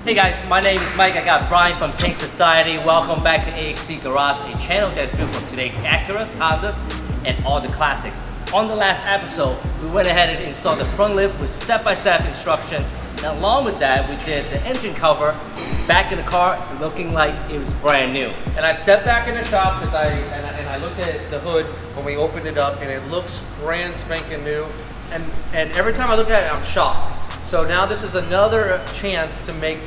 Hey guys, my name is Mike. I got Brian from Tank Society. Welcome back to AXC Garage, a channel that's built for today's Acuras, Hondas, and all the classics. On the last episode, we went ahead and installed the front lip with step-by-step instruction. And along with that, we did the engine cover back in the car, looking like it was brand new. And I stepped back in the shop because I looked at the hood when we opened it up, and it looks brand spanking new. And every time I look at it, I'm shocked. So now this is another chance to make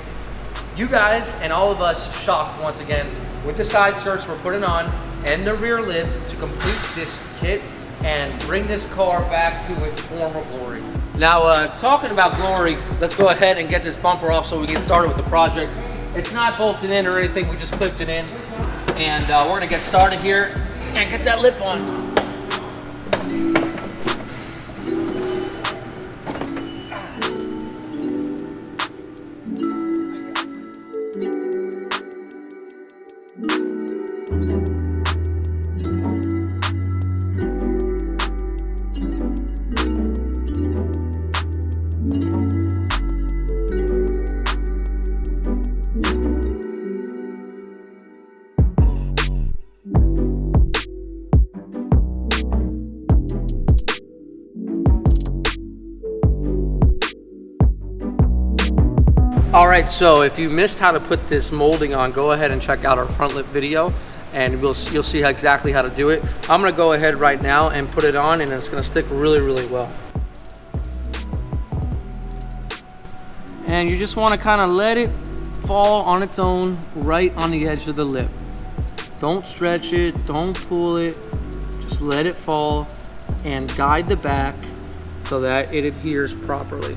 you guys and all of us shocked once again with the side skirts we're putting on and the rear lip to complete this kit and bring this car back to its former glory. Now, talking about glory, let's go ahead and get this bumper off so we get started with the project. It's not bolted in or anything, we just clipped it in. And we're gonna get started here and get that lip on. All right, so if you missed how to put this molding on, go ahead and check out our front lip video and you'll see exactly how to do it. I'm gonna go ahead right now and put it on, and it's gonna stick really, really well. And you just wanna kinda let it fall on its own right on the edge of the lip. Don't stretch it, don't pull it, just let it fall and guide the back so that it adheres properly.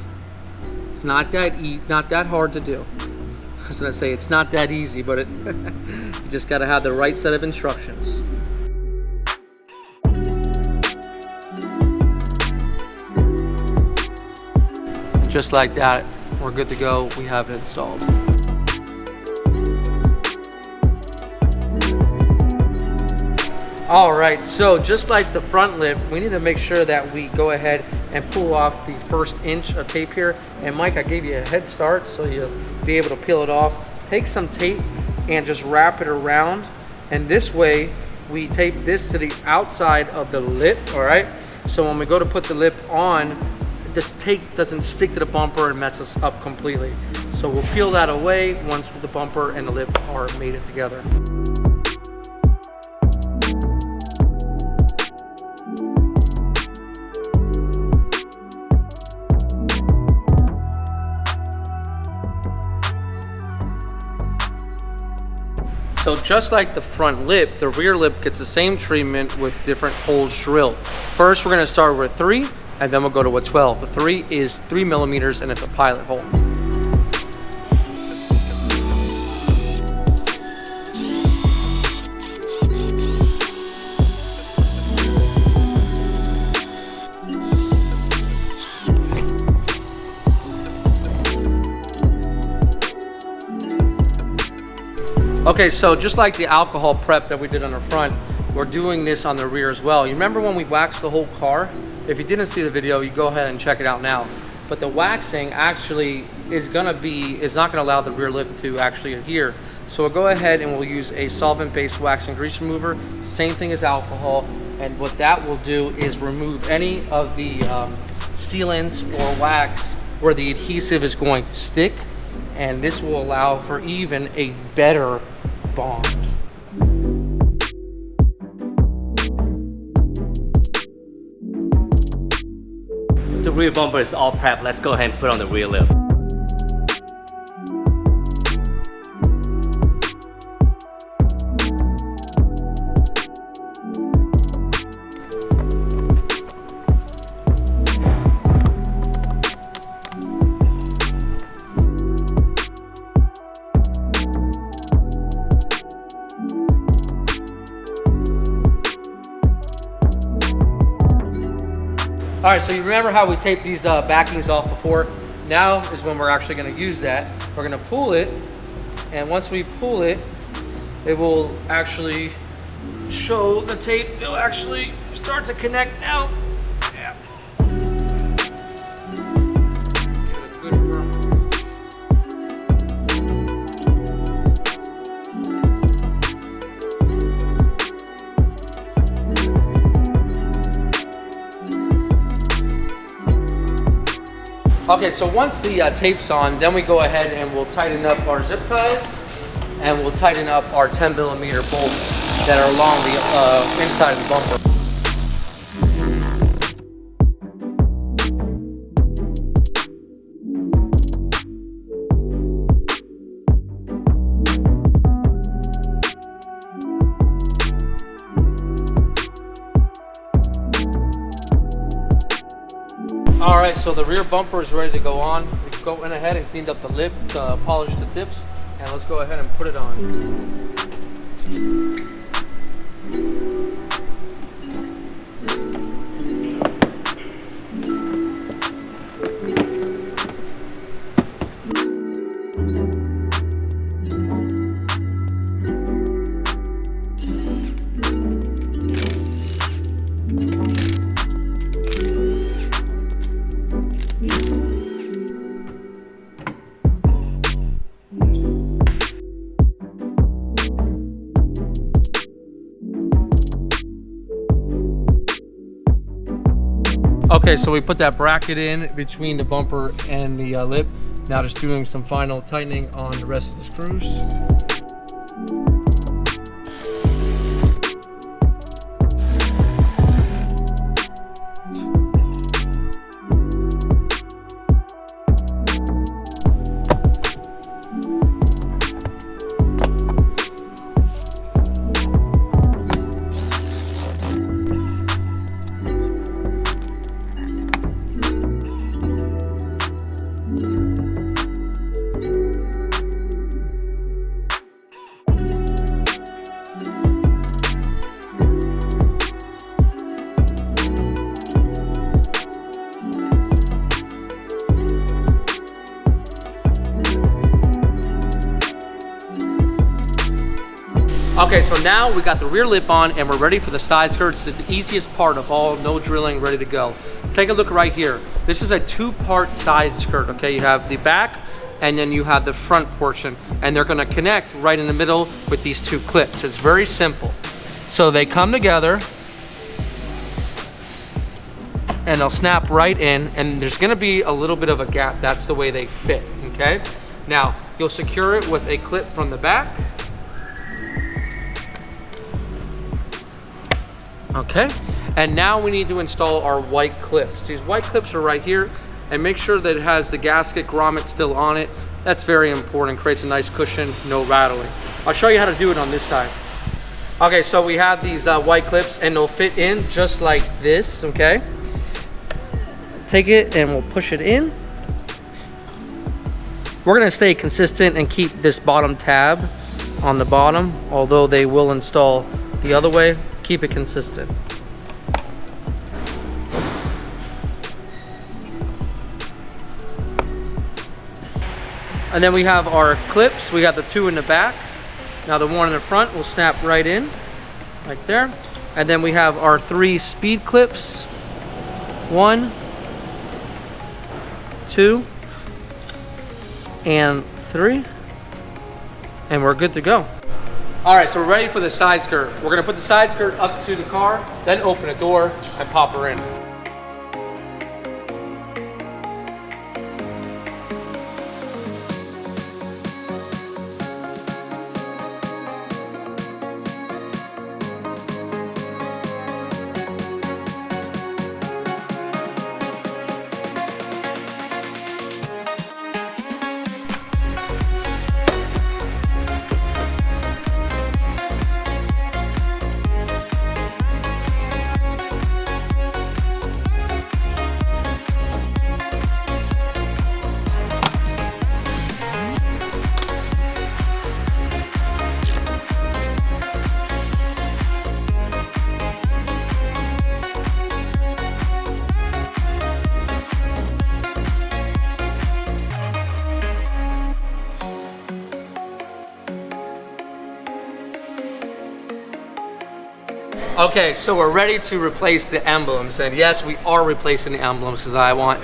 Not that hard to do. I was gonna say it's not that easy, but you just gotta have the right set of instructions. And just like that, we're good to go. We have it installed. All right, so just like the front lip, we need to make sure that we go ahead and pull off the first inch of tape here. And Mike, I gave you a head start so you'll be able to peel it off. Take some tape and just wrap it around. And this way, we tape this to the outside of the lip, all right? So when we go to put the lip on, this tape doesn't stick to the bumper and mess us up completely. So we'll peel that away once the bumper and the lip are mated together. So just like the front lip, the rear lip gets the same treatment with different holes drilled. First, we're gonna start with 3, and then we'll go to a 12. The 3 is 3 millimeters, and it's a pilot hole. Okay, so just like the alcohol prep that we did on the front, we're doing this on the rear as well. You remember when we waxed the whole car? If you didn't see the video, you go ahead and check it out now. But the waxing actually is not gonna allow the rear lip to actually adhere. So we'll go ahead and we'll use a solvent-based wax and grease remover, same thing as alcohol. And what that will do is remove any of the sealants or wax where the adhesive is going to stick. And this will allow for even a better bond. The rear bumper is all prepped. Let's go ahead and put on the rear lip. All right, so you remember how we taped these backings off before? Now is when we're actually gonna use that. We're gonna pull it, and once we pull it, it will actually show the tape. It'll actually start to connect now. Yeah. Give it a good Okay, so once the tape's on, then we go ahead and we'll tighten up our zip ties, and we'll tighten up our 10mm bolts that are along the inside of the bumper. All right, so the rear bumper is ready to go on. We went ahead and cleaned up the lip, polished the tips, and let's go ahead and put it on. Okay, so we put that bracket in between the bumper and the lip. Now just doing some final tightening on the rest of the screws. Okay, so now we got the rear lip on and we're ready for the side skirts. It's the easiest part of all, no drilling, ready to go. Take a look right here. This is a two-part side skirt, okay? You have the back and then you have the front portion, and they're gonna connect right in the middle with these two clips. It's very simple. So they come together and they'll snap right in, and there's gonna be a little bit of a gap. That's the way they fit, okay? Now, you'll secure it with a clip from the back. Okay, and now we need to install our white clips. These white clips are right here, and make sure that it has the gasket grommet still on it. That's very important, creates a nice cushion, no rattling. I'll show you how to do it on this side. Okay, so we have these white clips and they'll fit in just like this, okay? Take it and we'll push it in. We're gonna stay consistent and keep this bottom tab on the bottom, although they will install the other way. Keep it consistent. And then we have our clips. We got the two in the back. Now the one in the front will snap right in, right there. And then we have our 3 speed clips. 1, 2, and 3. And we're good to go. All right, so we're ready for the side skirt. We're gonna put the side skirt up to the car, then open the door and pop her in. Okay, so we're ready to replace the emblems, and yes, we are replacing the emblems because I want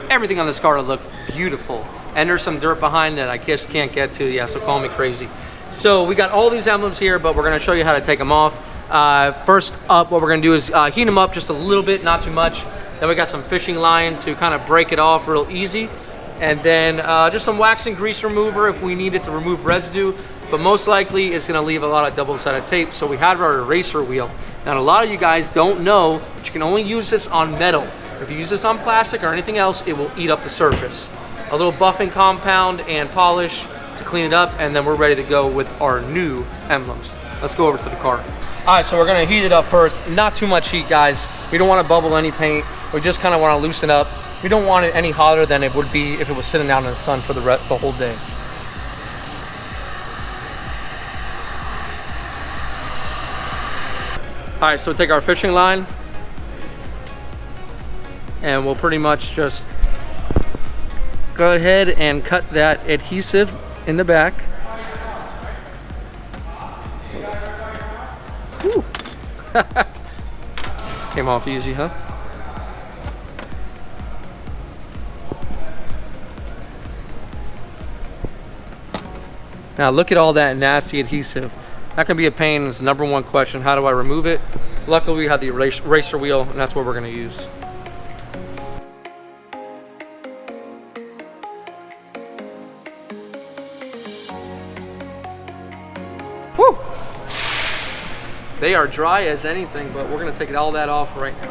everything on this car to look beautiful. And there's some dirt behind that I just can't get to, yeah, so call me crazy. So we got all these emblems here, but we're gonna show you how to take them off. First up, what we're gonna do is heat them up just a little bit, not too much. Then we got some fishing line to kind of break it off real easy. And then just some wax and grease remover if we need it to remove residue. But most likely it's gonna leave a lot of double-sided tape. So we have our eraser wheel. Now a lot of you guys don't know, but you can only use this on metal. If you use this on plastic or anything else, it will eat up the surface. A little buffing compound and polish to clean it up, and then we're ready to go with our new emblems. Let's go over to the car. All right, so we're gonna heat it up first. Not too much heat, guys. We don't wanna bubble any paint. We just kinda wanna loosen up. We don't want it any hotter than it would be if it was sitting out in the sun for the whole day. All right, so we'll take our fishing line and we'll pretty much just go ahead and cut that adhesive in the back. Whew. Came off easy, huh? Now look at all that nasty adhesive. That can be a pain. It's the number one question. How do I remove it? Luckily we have the eraser wheel, and that's what we're gonna use. Woo! They are dry as anything, but we're gonna take all that off right now.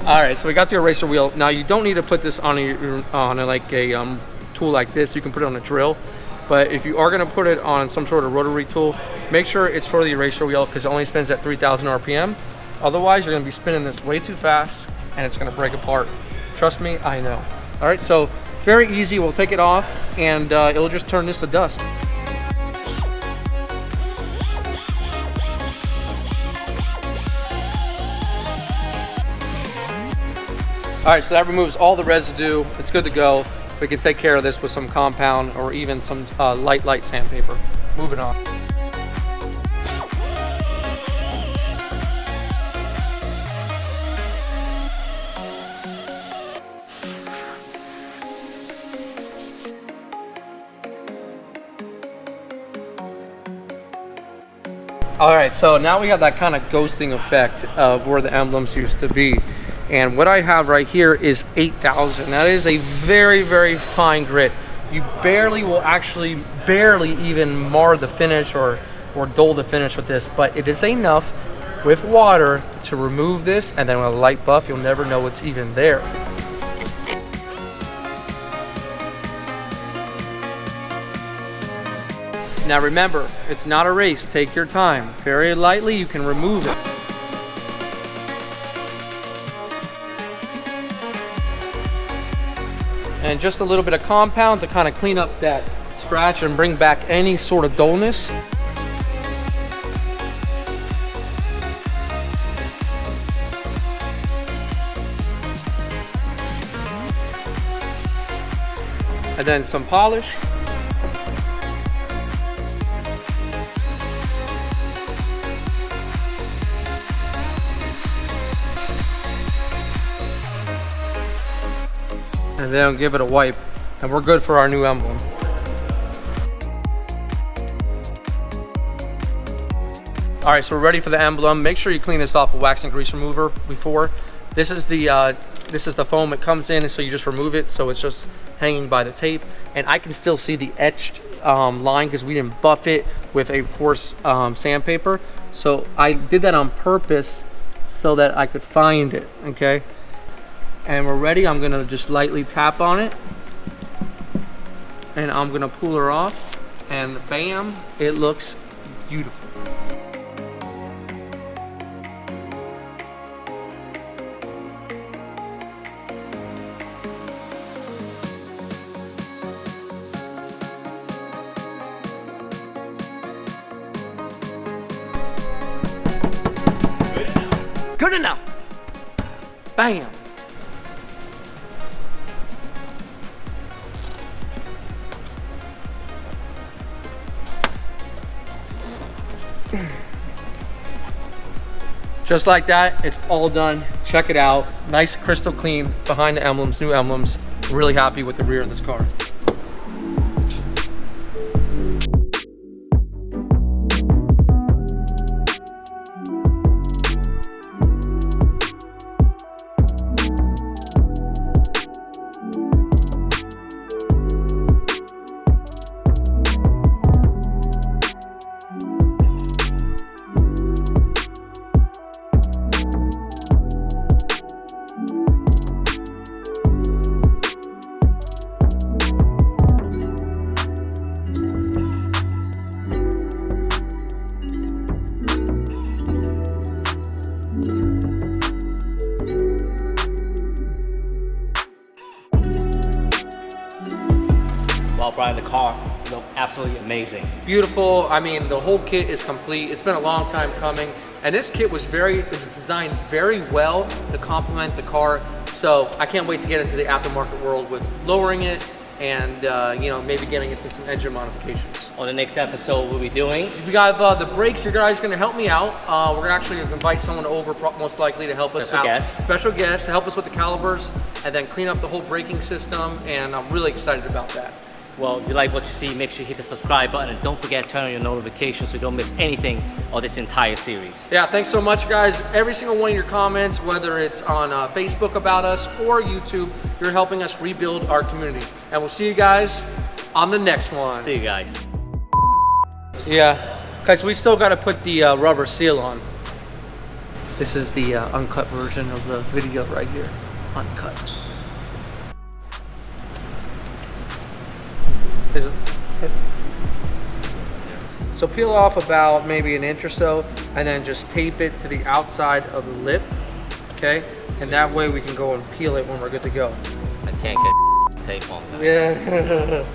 All right, so we got the eraser wheel. Now you don't need to put this on a tool like this. You can put it on a drill, but if you are gonna put it on some sort of rotary tool, make sure it's for the eraser wheel because it only spins at 3,000 RPM. Otherwise, you're gonna be spinning this way too fast and it's gonna break apart. Trust me, I know. All right, so very easy. We'll take it off and it'll just turn this to dust. All right, so that removes all the residue. It's good to go. We can take care of this with some compound or even some light sandpaper. Moving on. All right, so now we have that kind of ghosting effect of where the emblems used to be. And what I have right here is 8,000. That is a very, very fine grit. You will actually barely even mar the finish or dull the finish with this, but it is enough with water to remove this, and then with a light buff, you'll never know it's even there. Now remember, it's not a race. Take your time. Very lightly, you can remove it. And just a little bit of compound to kind of clean up that scratch and bring back any sort of dullness. And then some polish. And then give it a wipe, and we're good for our new emblem. All right, so we're ready for the emblem. Make sure you clean this off with wax and grease remover before. This is the foam it comes in, so you just remove it, so it's just hanging by the tape. And I can still see the etched line because we didn't buff it with a coarse sandpaper. So I did that on purpose so that I could find it, okay? And we're ready. I'm gonna just lightly tap on it and I'm gonna pull her off, and bam, it looks beautiful. Good enough. Bam. Just like that, it's all done. Check it out. Nice, crystal clean behind the emblems, new emblems. Really happy with the rear of this car. Well, Brian, the car looked absolutely amazing. Beautiful. I mean, the whole kit is complete. It's been a long time coming, and this kit was designed very well to complement the car. So I can't wait to get into the aftermarket world with lowering it and you know, maybe getting into some engine modifications. On the next episode, we'll be doing. We got the brakes. Your guys going to help me out. We're actually going to invite someone over, most likely, to help us out. Special guest to help us with the calipers and then clean up the whole braking system. And I'm really excited about that. Well, if you like what you see, make sure you hit the subscribe button and don't forget to turn on your notifications so you don't miss anything of this entire series. Yeah, thanks so much, guys. Every single one of your comments, whether it's on Facebook about us or YouTube, you're helping us rebuild our community. And we'll see you guys on the next one. See you guys. Yeah, guys, we still got to put the rubber seal on. This is the uncut version of the video right here. Uncut. So peel off about maybe an inch or so and then just tape it to the outside of the lip, okay? And that way we can go and peel it when we're good to go. I can't get tape on that.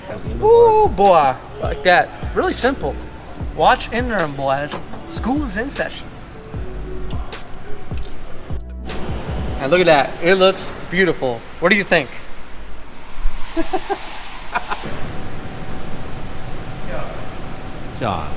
Yeah. Ooh, boy, like that. Really simple. Watch in there, boys. School is in session. And look at that. It looks beautiful. What do you think? John.